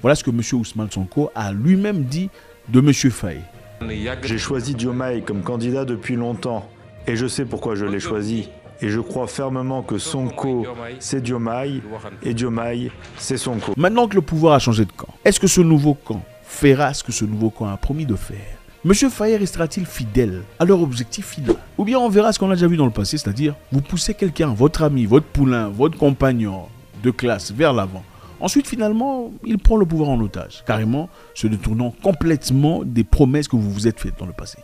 Voilà ce que M. Ousmane Sonko a lui-même dit de M. Faye. J'ai choisi Diomaye comme candidat depuis longtemps et je sais pourquoi je l'ai choisi. Et je crois fermement que Sonko, c'est Diomaye et Diomaye, c'est Sonko. Maintenant que le pouvoir a changé de camp, est-ce que ce nouveau camp fera ce que ce nouveau camp a promis de faire? M. Faye restera-t-il fidèle à leur objectif final? Ou bien on verra ce qu'on a déjà vu dans le passé, c'est-à-dire vous poussez quelqu'un, votre ami, votre poulain, votre compagnon de classe vers l'avant. Ensuite, finalement, il prend le pouvoir en otage, carrément se détournant complètement des promesses que vous vous êtes faites dans le passé.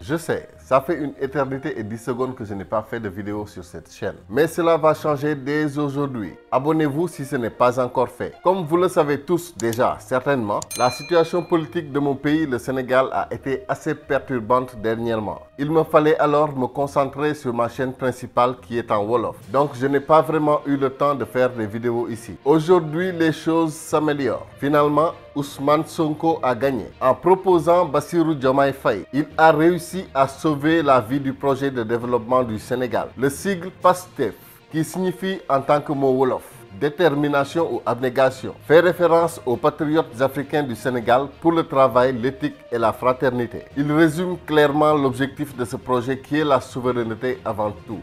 Je sais, ça fait une éternité et 10 secondes que je n'ai pas fait de vidéo sur cette chaîne. Mais cela va changer dès aujourd'hui. Abonnez-vous si ce n'est pas encore fait. Comme vous le savez tous déjà, certainement, la situation politique de mon pays, le Sénégal, a été assez perturbante dernièrement. Il me fallait alors me concentrer sur ma chaîne principale qui est en Wolof. Donc je n'ai pas vraiment eu le temps de faire des vidéos ici. Aujourd'hui, les choses s'améliorent. Finalement, Ousmane Sonko a gagné. En proposant Bassirou Diomaye Faye, il a réussi à sauver la vie du projet de développement du Sénégal. Le sigle PASTEF, qui signifie en tant que mot Wolof, détermination ou abnégation, fait référence aux patriotes africains du Sénégal pour le travail, l'éthique et la fraternité. Il résume clairement l'objectif de ce projet qui est la souveraineté avant tout.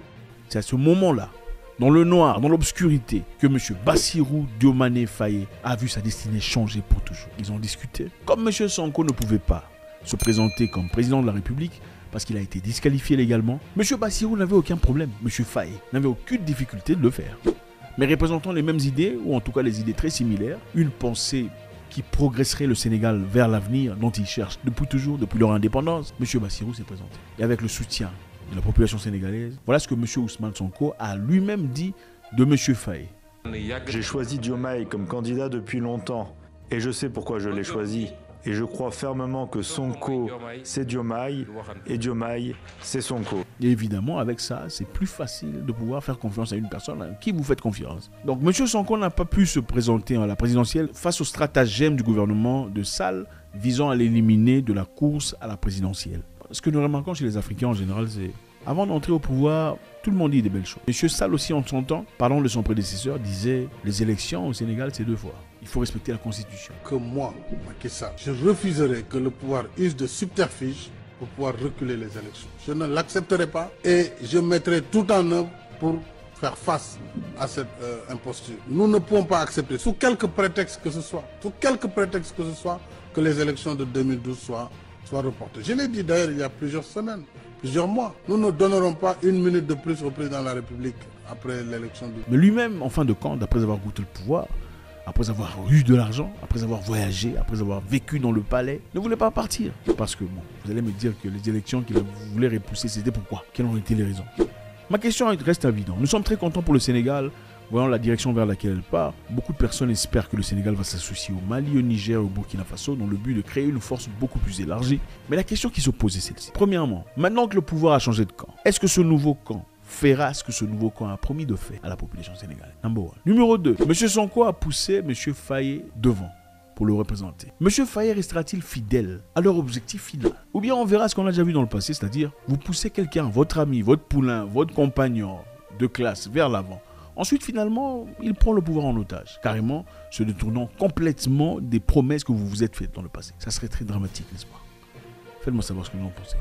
C'est à ce moment-là, dans le noir, dans l'obscurité, que M. Bassirou Diomaye Faye a vu sa destinée changer pour toujours. Ils ont discuté. Comme M. Sonko ne pouvait pas se présenter comme président de la République parce qu'il a été disqualifié légalement, M. Bassirou n'avait aucun problème. M. Faye n'avait aucune difficulté de le faire. Mais représentant les mêmes idées, ou en tout cas les idées très similaires, une pensée qui progresserait le Sénégal vers l'avenir dont il cherche depuis toujours, depuis leur indépendance, M. Bassirou s'est présenté. Et avec le soutien de la population sénégalaise, voilà ce que M. Ousmane Sonko a lui-même dit de M. Faye. J'ai choisi Diomaye comme candidat depuis longtemps et je sais pourquoi je l'ai choisi. Et je crois fermement que Sonko, c'est Diomaye et Diomaye, c'est Sonko. Et évidemment, avec ça, c'est plus facile de pouvoir faire confiance à une personne à qui vous faites confiance. Donc, M. Sonko n'a pas pu se présenter à la présidentielle face au stratagème du gouvernement de Sall visant à l'éliminer de la course à la présidentielle. Ce que nous remarquons chez les Africains en général, c'est avant d'entrer au pouvoir, tout le monde dit des belles choses. M. Sall aussi, en son temps, parlant de son prédécesseur, disait « Les élections au Sénégal, c'est 2 fois. Il faut respecter la Constitution. » Que moi, Macky Sall, je refuserai que le pouvoir use de subterfuge pour pouvoir reculer les élections. Je ne l'accepterai pas et je mettrai tout en œuvre pour faire face à cette imposture. Nous ne pouvons pas accepter, sous quelque prétexte que ce soit, que les élections de 2012 soient reportées. Je l'ai dit d'ailleurs il y a plusieurs semaines, plusieurs mois. Nous ne donnerons pas une minute de plus au président de la République après l'élection. Mais lui-même, en fin de compte, après avoir goûté le pouvoir, après avoir eu de l'argent, après avoir voyagé, après avoir vécu dans le palais, ne voulait pas partir. Parce que, bon, vous allez me dire que les élections qu'il voulait repousser, c'était pourquoi? Quelles ont été les raisons? Ma question reste évidente. Nous sommes très contents pour le Sénégal, voyant la direction vers laquelle elle part. Beaucoup de personnes espèrent que le Sénégal va s'associer au Mali, au Niger, au Burkina Faso, dans le but de créer une force beaucoup plus élargie. Mais la question qui se pose est celle-ci. Premièrement, maintenant que le pouvoir a changé de camp, est-ce que ce nouveau camp fera ce que ce nouveau camp a promis de faire à la population sénégalaise? Number one. Numéro 2, M. Sonko a poussé M. Faye devant pour le représenter. M. Faye restera-t-il fidèle à leur objectif final? Ou bien on verra ce qu'on a déjà vu dans le passé, c'est-à-dire vous poussez quelqu'un, votre ami, votre poulain, votre compagnon de classe vers l'avant. Ensuite, finalement, il prend le pouvoir en otage, carrément se détournant complètement des promesses que vous vous êtes faites dans le passé. Ça serait très dramatique, n'est-ce pas? Faites-moi savoir ce que vous en pensez.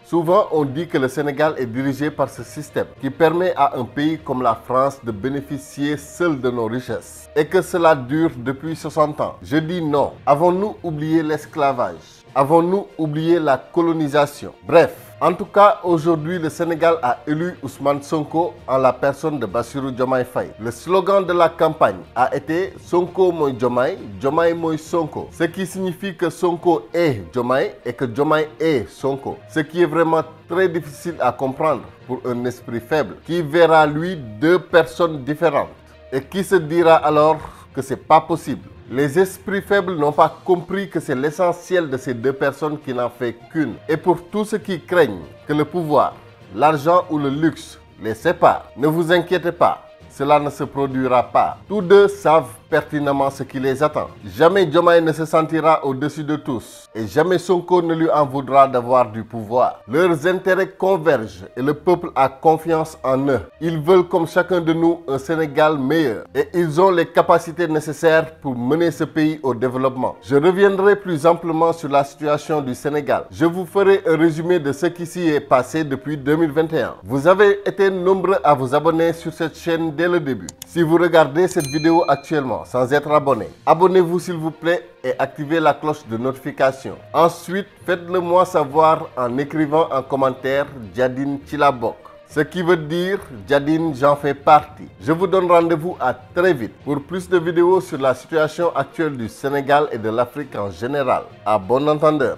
Souvent, on dit que le Sénégal est dirigé par ce système qui permet à un pays comme la France de bénéficier seul de nos richesses et que cela dure depuis 60 ans. Je dis non. Avons-nous oublié l'esclavage? Avons-nous oublié la colonisation? Bref, en tout cas, aujourd'hui, le Sénégal a élu Ousmane Sonko en la personne de Bassirou Diomaye Faye. Le slogan de la campagne a été « Sonko moy Diomaye, Diomaye moy Sonko », ce qui signifie que Sonko est Diomaye et que Diomaye est Sonko. Ce qui est vraiment très difficile à comprendre pour un esprit faible qui verra lui 2 personnes différentes et qui se dira alors que c'est pas possible. Les esprits faibles n'ont pas compris que c'est l'essentiel de ces 2 personnes qui n'en fait qu'une. Et pour tous ceux qui craignent que le pouvoir, l'argent ou le luxe les séparent, ne vous inquiétez pas. cela ne se produira pas. Tous deux savent pertinemment ce qui les attend. Jamais Diomaye ne se sentira au-dessus de tous et jamais Sonko ne lui en voudra d'avoir du pouvoir. Leurs intérêts convergent et le peuple a confiance en eux. Ils veulent comme chacun de nous un Sénégal meilleur et ils ont les capacités nécessaires pour mener ce pays au développement. Je reviendrai plus amplement sur la situation du Sénégal. Je vous ferai un résumé de ce qui s'y est passé depuis 2021. Vous avez été nombreux à vous abonner sur cette chaîne dès le début. Si vous regardez cette vidéo actuellement sans être abonné, abonnez-vous s'il vous plaît et activez la cloche de notification. Ensuite, faites-le moi savoir en écrivant en commentaire Djadine Chilabok. Ce qui veut dire Djadine, j'en fais partie. Je vous donne rendez-vous à très vite pour plus de vidéos sur la situation actuelle du Sénégal et de l'Afrique en général. À bon entendeur.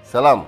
Salam.